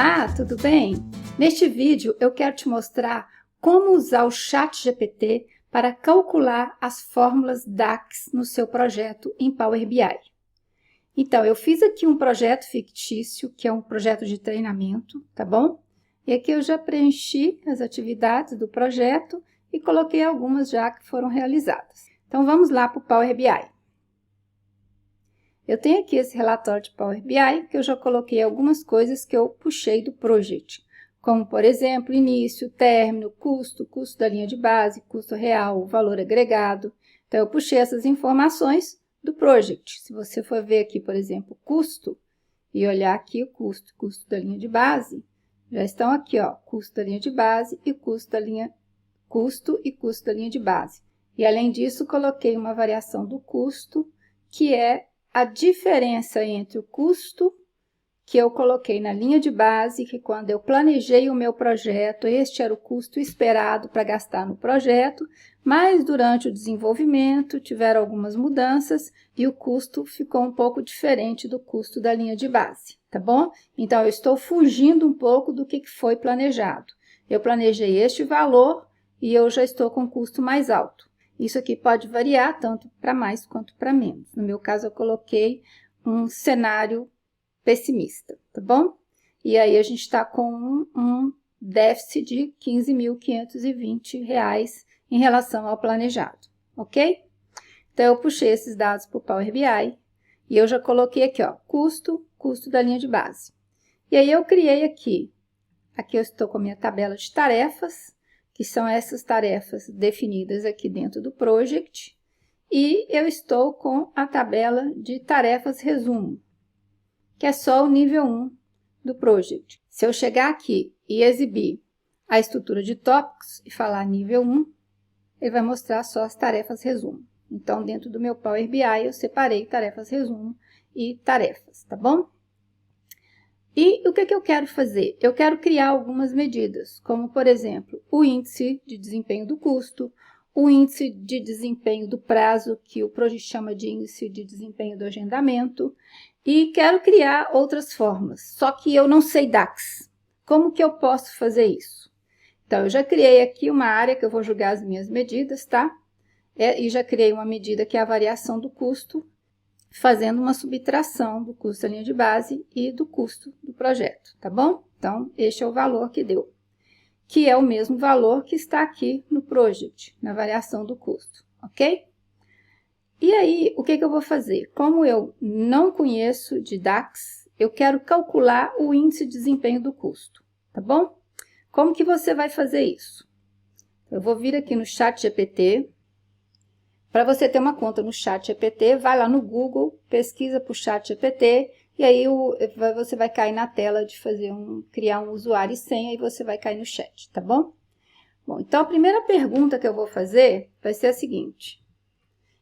Olá, tudo bem? Neste vídeo eu quero te mostrar como usar o ChatGPT para calcular as fórmulas DAX no seu projeto em Power BI. Então, eu fiz aqui um projeto fictício, que é um projeto de treinamento, tá bom? E aqui eu já preenchi as atividades do projeto e coloquei algumas já que foram realizadas. Então, vamos lá para o Power BI. Eu tenho aqui esse relatório de Power BI, que eu já coloquei algumas coisas que eu puxei do Project, como, por exemplo, início, término, custo, custo da linha de base, custo real, valor agregado. Então, eu puxei essas informações do Project. Se você for ver aqui, por exemplo, custo, e olhar aqui o custo, custo da linha de base, já estão aqui, ó, custo da linha de base e custo da linha de base. E, além disso, coloquei uma variação do custo, que é a diferença entre o custo que eu coloquei na linha de base, que quando eu planejei o meu projeto, este era o custo esperado para gastar no projeto, mas durante o desenvolvimento tiveram algumas mudanças e o custo ficou um pouco diferente do custo da linha de base, tá bom? Então, eu estou fugindo um pouco do que foi planejado. Eu planejei este valor e eu já estou com custo mais alto. Isso aqui pode variar tanto para mais quanto para menos. No meu caso, eu coloquei um cenário pessimista, tá bom? E aí, a gente está com um déficit de R$ 15.520 em relação ao planejado, ok? Então, eu puxei esses dados para o Power BI e eu já coloquei aqui, ó, custo da linha de base. E aí, eu criei aqui eu estou com a minha tabela de tarefas, que são essas tarefas definidas aqui dentro do Project, e eu estou com a tabela de tarefas resumo, que é só o nível 1 do Project. Se eu chegar aqui e exibir a estrutura de tópicos e falar nível 1, ele vai mostrar só as tarefas resumo. Então, dentro do meu Power BI, eu separei tarefas resumo e tarefas, tá bom? E o que eu quero fazer? Eu quero criar algumas medidas, como, por exemplo, o índice de desempenho do custo, o índice de desempenho do prazo, que o Project chama de índice de desempenho do agendamento, e quero criar outras formas, só que eu não sei DAX. Como que eu posso fazer isso? Então, eu já criei aqui uma área que eu vou jogar as minhas medidas, tá? E já criei uma medida que é a variação do custo, fazendo uma subtração do custo da linha de base e do custo do projeto, tá bom? Então, este é o valor que deu, que é o mesmo valor que está aqui no Project, na variação do custo, ok? E aí, o que eu vou fazer? Como eu não conheço de DAX, eu quero calcular o índice de desempenho do custo, tá bom? Como que você vai fazer isso? Eu vou vir aqui no ChatGPT. Para você ter uma conta no ChatGPT, vai lá no Google, pesquisa por ChatGPT, e aí você vai cair na tela de criar um usuário e senha, e você vai cair no chat, tá bom? Bom, então a primeira pergunta que eu vou fazer vai ser a seguinte.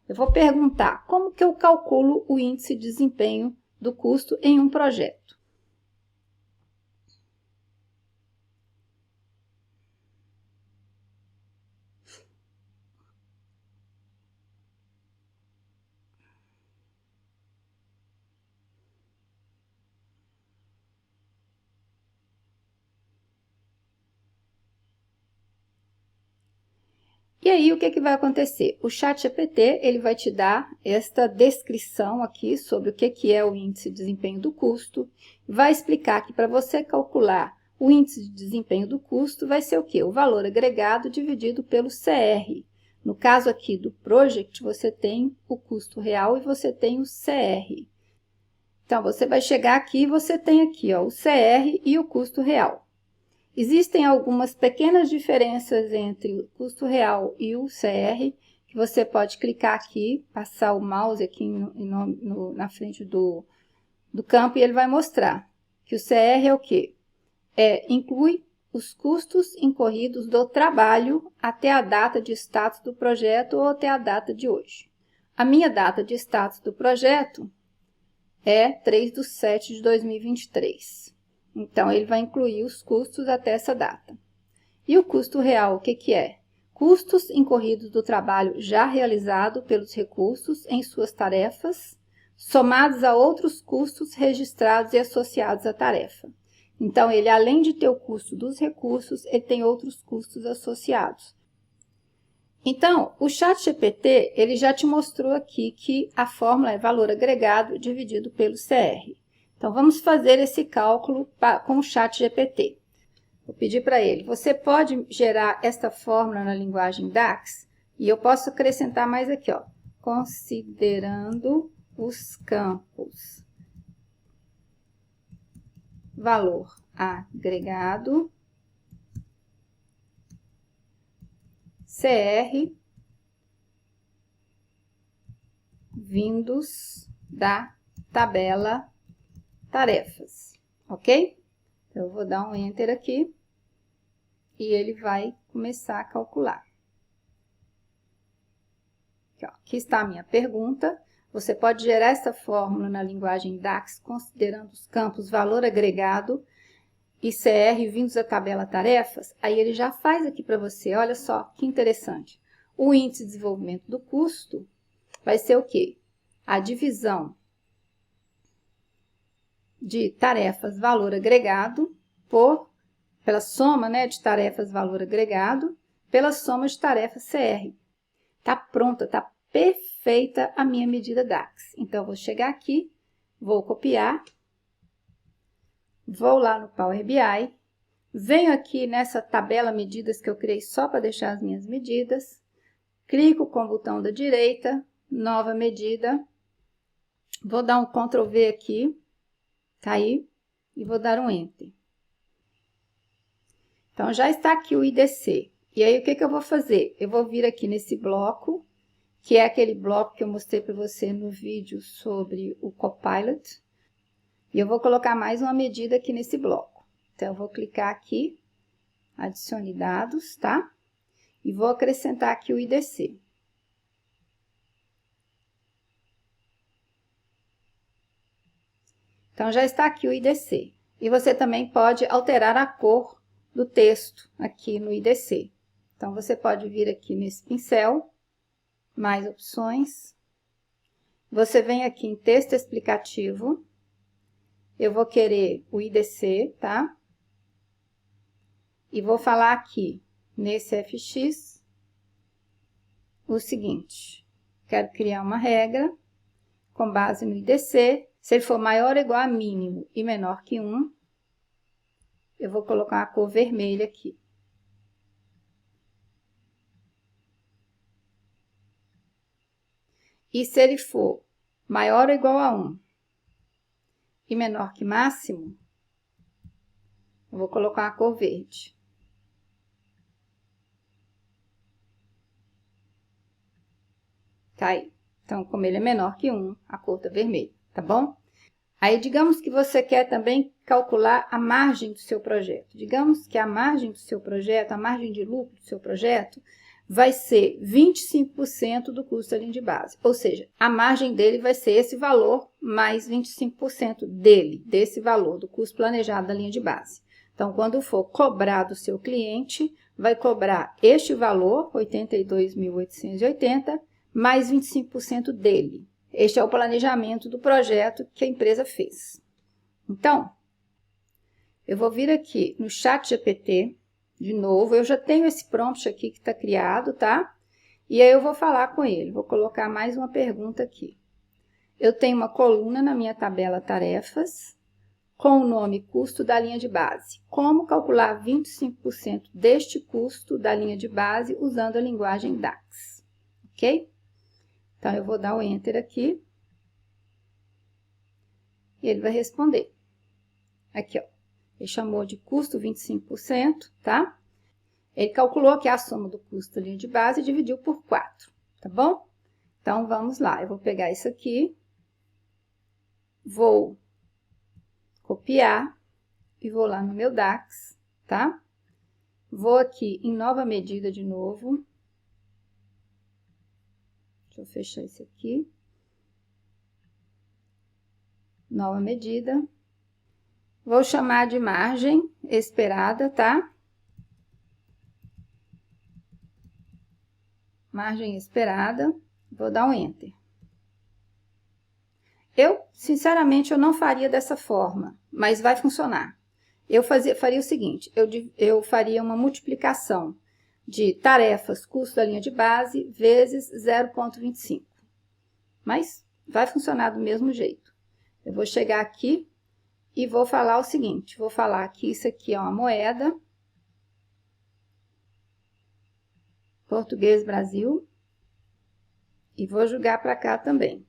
Eu vou perguntar como que eu calculo o índice de desempenho do custo em um projeto. E aí, o que vai acontecer? O ChatGPT, ele vai te dar esta descrição aqui sobre o que é o índice de desempenho do custo, vai explicar que para você calcular o índice de desempenho do custo vai ser o quê? O valor agregado dividido pelo CR. No caso aqui do Project, você tem o custo real e você tem o CR. Então, você vai chegar aqui e você tem aqui, ó, o CR e o custo real. Existem algumas pequenas diferenças entre o custo real e o CR, que você pode clicar aqui, passar o mouse aqui na frente do campo e ele vai mostrar que o CR é o quê? Inclui os custos incorridos do trabalho até a data de status do projeto ou até a data de hoje. A minha data de status do projeto é 3/7/2023. Então, ele vai incluir os custos até essa data. E o custo real, o que é? Custos incorridos do trabalho já realizado pelos recursos em suas tarefas, somados a outros custos registrados e associados à tarefa. Então, ele, além de ter o custo dos recursos, ele tem outros custos associados. Então, o ChatGPT, ele já te mostrou aqui que a fórmula é valor agregado dividido pelo CR. Então, vamos fazer esse cálculo com o ChatGPT. Vou pedir para ele, você pode gerar esta fórmula na linguagem DAX? E eu posso acrescentar mais aqui, ó, considerando os campos valor agregado, CR, vindos da tabela tarefas, ok? Então, eu vou dar um Enter aqui e ele vai começar a calcular. Aqui, ó, aqui está a minha pergunta. Você pode gerar essa fórmula na linguagem DAX, considerando os campos valor agregado e CR vindos da tabela tarefas? Aí ele já faz aqui para você, olha só que interessante. O índice de desenvolvimento do custo vai ser o quê? A divisão de tarefas valor agregado pela soma, né, de tarefas valor agregado pela soma de tarefas CR. Tá pronta, tá perfeita a minha medida DAX. Então, eu vou chegar aqui, vou copiar, vou lá no Power BI, venho aqui nessa tabela medidas que eu criei só para deixar as minhas medidas, clico com o botão da direita, nova medida, vou dar um Ctrl V aqui, tá aí, e vou dar um Enter. Então, já está aqui o IDC. E aí, o que eu vou fazer? Eu vou vir aqui nesse bloco, que é aquele bloco que eu mostrei para você no vídeo sobre o Copilot. E eu vou colocar mais uma medida aqui nesse bloco. Então, eu vou clicar aqui, adicione dados, tá? E vou acrescentar aqui o IDC. Então, já está aqui o IDC. E você também pode alterar a cor do texto aqui no IDC. Então, você pode vir aqui nesse pincel, mais opções. Você vem aqui em texto explicativo. Eu vou querer o IDC, tá? E vou falar aqui, nesse FX, o seguinte. Quero criar uma regra com base no IDC. Se ele for maior ou igual a mínimo e menor que 1, eu vou colocar a cor vermelha aqui. E se ele for maior ou igual a 1 e menor que máximo, eu vou colocar a cor verde. Tá aí. Então, como ele é menor que 1, a cor tá vermelha, tá bom? Aí, digamos que você quer também calcular a margem do seu projeto. Digamos que a margem do seu projeto, a margem de lucro do seu projeto, vai ser 25% do custo da linha de base. Ou seja, a margem dele vai ser esse valor mais 25% desse valor do custo planejado da linha de base. Então, quando for cobrar do seu cliente, vai cobrar este valor, 82.880, mais 25% dele. Este é o planejamento do projeto que a empresa fez. Então, eu vou vir aqui no ChatGPT, de novo, eu já tenho esse prompt aqui que está criado, tá? E aí eu vou falar com ele, vou colocar mais uma pergunta aqui. Eu tenho uma coluna na minha tabela tarefas, com o nome custo da linha de base. Como calcular 25% deste custo da linha de base usando a linguagem DAX, ok? Então, eu vou dar o Enter aqui. E ele vai responder. Aqui, ó. Ele chamou de custo 25%, tá? Ele calculou que a soma do custo da linha de base e dividiu por 4, tá bom? Então, vamos lá. Eu vou pegar isso aqui. Vou copiar e vou lá no meu DAX, tá? Vou aqui em nova medida de novo. Deixa eu fechar esse aqui. Nova medida. Vou chamar de margem esperada, tá? Margem esperada. Vou dar um Enter. Sinceramente, eu não faria dessa forma, mas vai funcionar. eu faria o seguinte, eu faria uma multiplicação de tarefas, custo da linha de base, vezes 0,25. Mas vai funcionar do mesmo jeito. Eu vou chegar aqui e vou falar o seguinte, vou falar que isso aqui é uma moeda, Português Brasil, e vou jogar para cá também.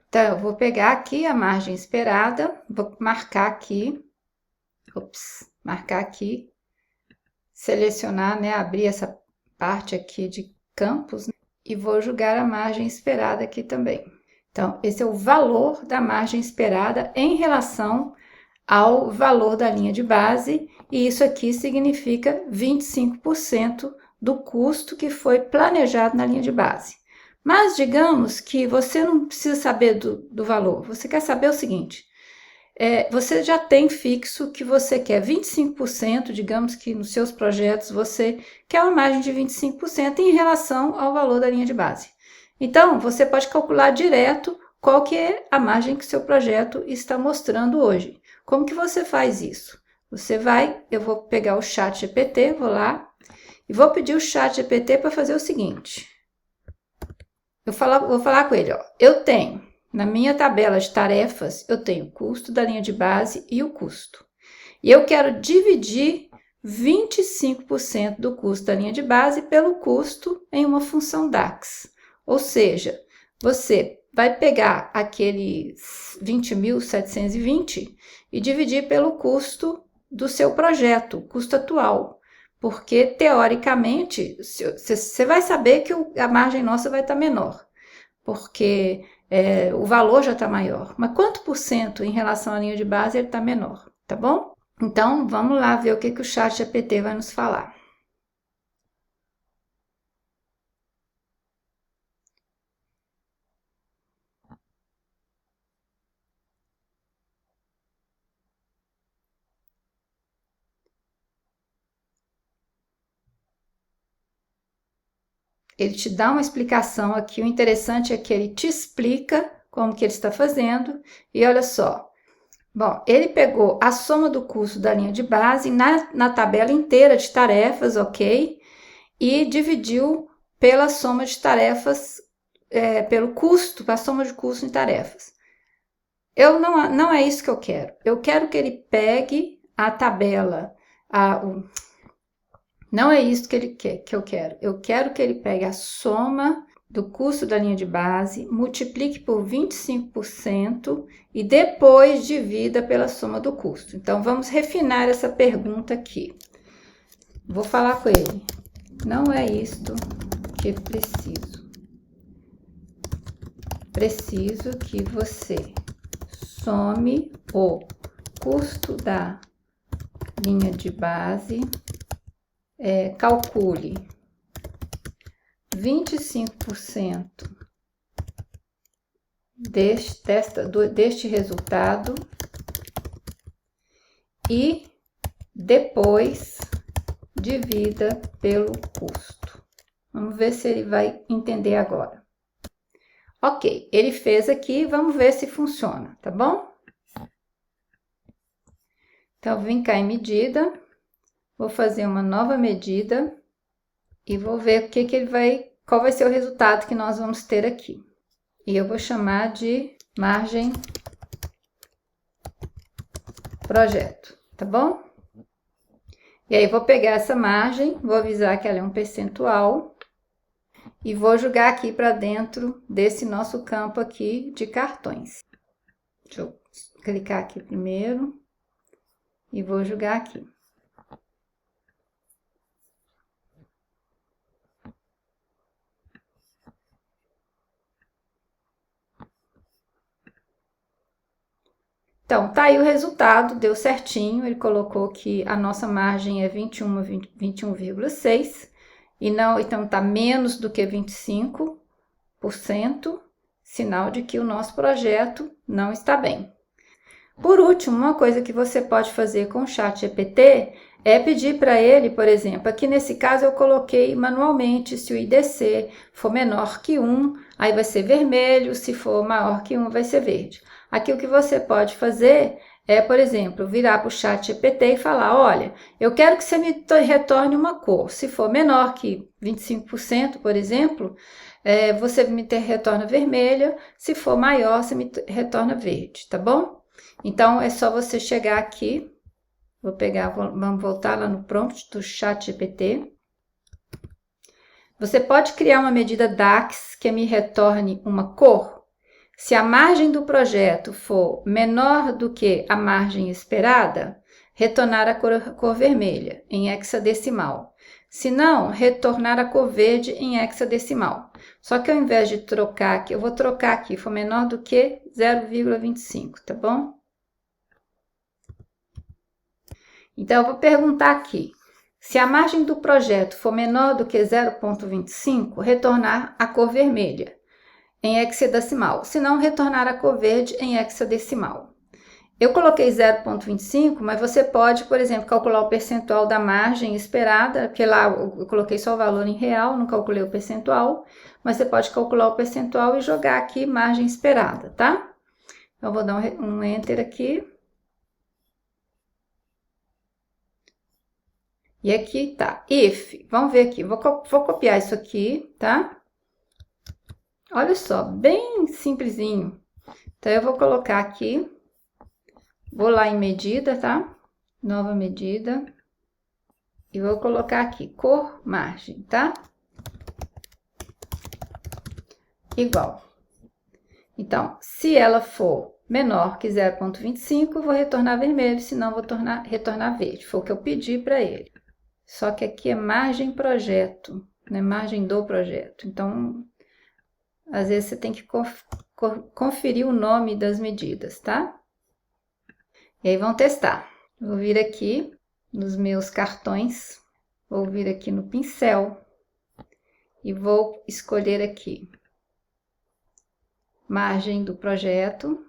Então, eu vou pegar aqui a margem esperada, vou marcar aqui, marcar aqui, selecionar, né, abrir essa parte aqui de campos, né, e vou jogar a margem esperada aqui também. Então, esse é o valor da margem esperada em relação ao valor da linha de base, e isso aqui significa 25% do custo que foi planejado na linha de base. Mas digamos que você não precisa saber do valor, você quer saber o seguinte, você já tem fixo que você quer 25%, digamos que nos seus projetos você quer uma margem de 25% em relação ao valor da linha de base. Então, você pode calcular direto qual que é a margem que o seu projeto está mostrando hoje. Como que você faz isso? Eu vou pegar o ChatGPT, vou lá, e vou pedir o ChatGPT para fazer o seguinte. Vou falar com ele, ó, eu tenho, na minha tabela de tarefas, eu tenho o custo da linha de base e o custo. E eu quero dividir 25% do custo da linha de base pelo custo em uma função DAX. Ou seja, você vai pegar aquele 20.720 e dividir pelo custo do seu projeto, o custo atual. Porque, teoricamente, você vai saber que a margem nossa vai estar menor, porque o valor já está maior. Mas quanto por cento em relação à linha de base ele está menor, tá bom? Então, vamos lá ver o que o ChatGPT vai nos falar. Ele te dá uma explicação aqui, o interessante é que ele te explica como que ele está fazendo, e olha só. Bom, ele pegou a soma do custo da linha de base na tabela inteira de tarefas, ok? E dividiu pela soma de tarefas, pelo custo, a soma de custo em tarefas. Não é isso que eu quero. Eu quero que ele pegue a tabela, não é isso que eu quero. Eu quero que ele pegue a soma do custo da linha de base, multiplique por 25% e depois divida pela soma do custo. Então, vamos refinar essa pergunta aqui. Vou falar com ele. Não é isto que preciso. Preciso que você some o custo da linha de base, calcule 25% deste resultado e depois divida pelo custo. Vamos ver se ele vai entender agora. Ok, ele fez aqui, vamos ver se funciona, tá bom? Então, vim cá em medida, vou fazer uma nova medida e vou ver qual vai ser o resultado que nós vamos ter aqui. E eu vou chamar de margem projeto, tá bom? E aí, vou pegar essa margem, vou avisar que ela é um percentual e vou jogar aqui para dentro desse nosso campo aqui de cartões. Deixa eu clicar aqui primeiro e vou jogar aqui. Então, tá aí o resultado, deu certinho, ele colocou que a nossa margem é 21,6 e não, então tá menos do que 25%, sinal de que o nosso projeto não está bem. Por último, uma coisa que você pode fazer com o ChatGPT é pedir para ele, por exemplo, aqui nesse caso eu coloquei manualmente, se o IDC for menor que 1, aí vai ser vermelho, se for maior que 1 vai ser verde. Aqui o que você pode fazer é, por exemplo, virar para o ChatGPT e falar, olha, eu quero que você me retorne uma cor. Se for menor que 25%, por exemplo, você me retorna vermelha. Se for maior, você me retorna verde, tá bom? Então, é só você chegar aqui. Vamos voltar lá no prompt do ChatGPT. Você pode criar uma medida DAX que me retorne uma cor. Se a margem do projeto for menor do que a margem esperada, retornar a cor vermelha em hexadecimal. Se não, retornar a cor verde em hexadecimal. Só que ao invés de trocar aqui, eu vou trocar aqui, for menor do que 0,25, tá bom? Então, eu vou perguntar aqui. Se a margem do projeto for menor do que 0,25, retornar a cor vermelha em hexadecimal, se não, retornar a cor verde em hexadecimal. Eu coloquei 0,25, mas você pode, por exemplo, calcular o percentual da margem esperada, porque lá eu coloquei só o valor em real, não calculei o percentual, mas você pode calcular o percentual e jogar aqui margem esperada, tá? Então, eu vou dar um Enter aqui. E aqui tá, if, vamos ver aqui, vou copiar isso aqui, tá? Olha só, bem simplesinho. Então, eu vou colocar aqui, vou lá em medida, tá? Nova medida. E vou colocar aqui, cor, margem, tá? Igual. Então, se ela for menor que 0,25, eu vou retornar vermelho, senão vou retornar verde. Foi o que eu pedi para ele. Só que aqui é margem projeto, né? Margem do projeto. Então, às vezes você tem que conferir o nome das medidas, tá? E aí vão testar. Vou vir aqui nos meus cartões, vou vir aqui no pincel e vou escolher aqui margem do projeto.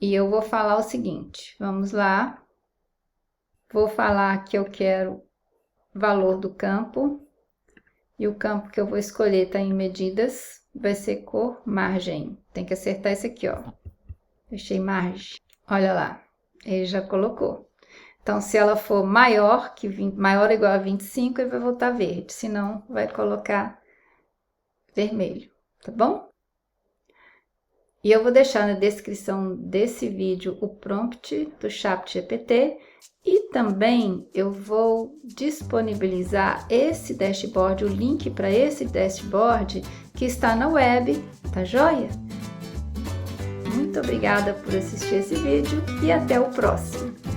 E eu vou falar o seguinte, vamos lá. Vou falar que eu quero valor do campo. E o campo que eu vou escolher está em medidas, vai ser cor, margem. Tem que acertar esse aqui, ó. Deixei margem. Olha lá, ele já colocou. Então, se ela for maior ou igual a 25, ele vai voltar verde. Se não, vai colocar vermelho, tá bom? E eu vou deixar na descrição desse vídeo o prompt do ChatGPT e também eu vou disponibilizar esse dashboard, o link para esse dashboard que está na web, tá joia? Muito obrigada por assistir esse vídeo e até o próximo!